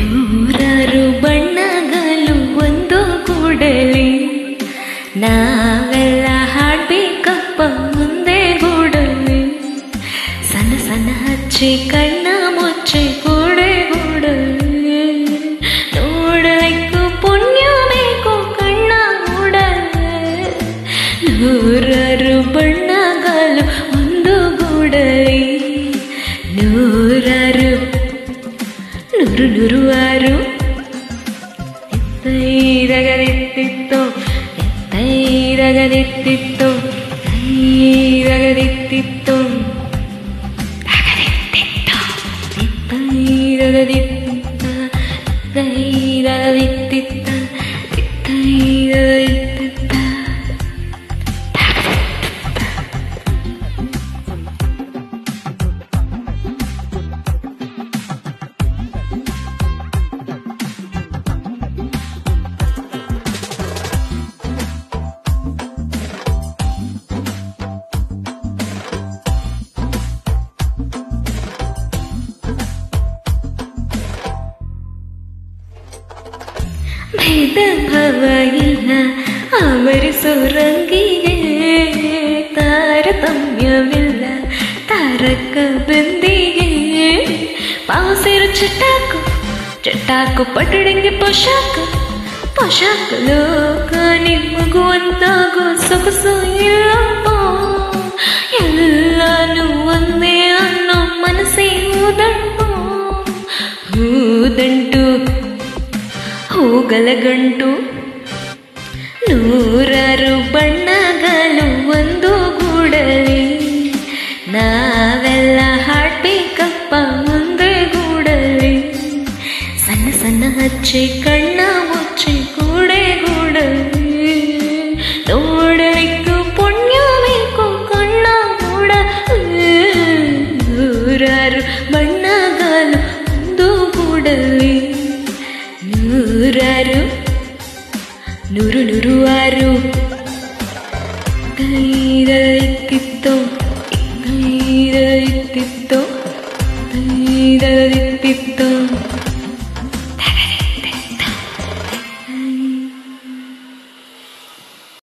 ನೂರಾರು ಬಣ್ಣಗಳು ಒಂದು ಕೂಡಲಿ ನಾವೆಲ್ಲ ಹಾಡ್ಬೇಕಪ್ಪ ಮುಂದೆ ಗೂಡಲಿ ಸಣ್ಣ ಸಣ್ಣ ಹಚ್ಚಿ ಕಣ್ಣ ಮುಚ್ಚಿ ಕೂಡೆ ಗೂಡಲಿ ನೋಡಲಿಕ್ಕೂ ಪುಣ್ಯ ಬೇಕು ಕಣ್ಣ ಮೂಡಲಿ ನೂರಾರು ಬಣ್ಣಗಳು ಒಂದು ಗೂಡಲಿ ನೂರಾರು ನೂರು ನೂರು ಆರು ಎತ್ತೈರಗದಿತ್ತಿತ್ತು ಎತ್ತೈರಗದಿತ್ತಿತ್ತು ಐರಗದಿತ್ತಿತ್ತು ಎತ್ತೈರಗದಿತ್ತಿತ್ತ ಎತ್ತೈರಗದಿತ್ತಿತ್ತ ಎತ್ತೈರಗದಿತ್ತಿತ್ತ ಭೇದ ಭಾವ ಇಲ್ಲ ಆವರಿಸೋ ರಂಗಿಗೆ ತಾರತಮ್ಯವಿಲ್ಲ ತಾರಕ ಬಂದಿಗೆ ಪಾಸೇರು ಚಟಾಕು ಚಟಾಕು ಪಟಡಿಂಗೆ ಪೋಷಾಕ ಪೋಷಾಕ ಲೋಕ ನಿಮಗುವಂತಾಗೋ ಸೊಗಸು ಇಲ್ಲಪ್ಪ ಎಲ್ಲಾನು ಒಂದೇ ಅನ್ನೋ ಮನಸ್ಸೇ ಹೂದಂಟು ಹೂದಂಟು ಹೂಗಲಗಂಟು ನೂರಾರು ಬಣ್ಣಗಳು ಒಂದು ಗೂಡಲಿ ನಾವೆಲ್ಲ ಹಾಡ್ಬೇಕಪ್ಪ ಮುಂದೆ ಗೂಡಲಿ ಸಣ್ಣ ಸಣ್ಣ ಹಚ್ಚಿ ಕಣ್ಣ ಮುಚ್ಚಿ ಕೂಡೆ ಗೂಡಲಿ ನೋಡಲಿಕ್ಕೂ ಪುಣ್ಯ ಬೇಕು ಕಣ್ಣ ಮೂಡ ನೂರಾರು ಬಣ್ಣಗಳು ಒಂದು ಗೂಡಲಿ ನೂರಾರು ನೂರು ನೂರು ಆರು ಕೈರಕ್ಕಿತ್ತು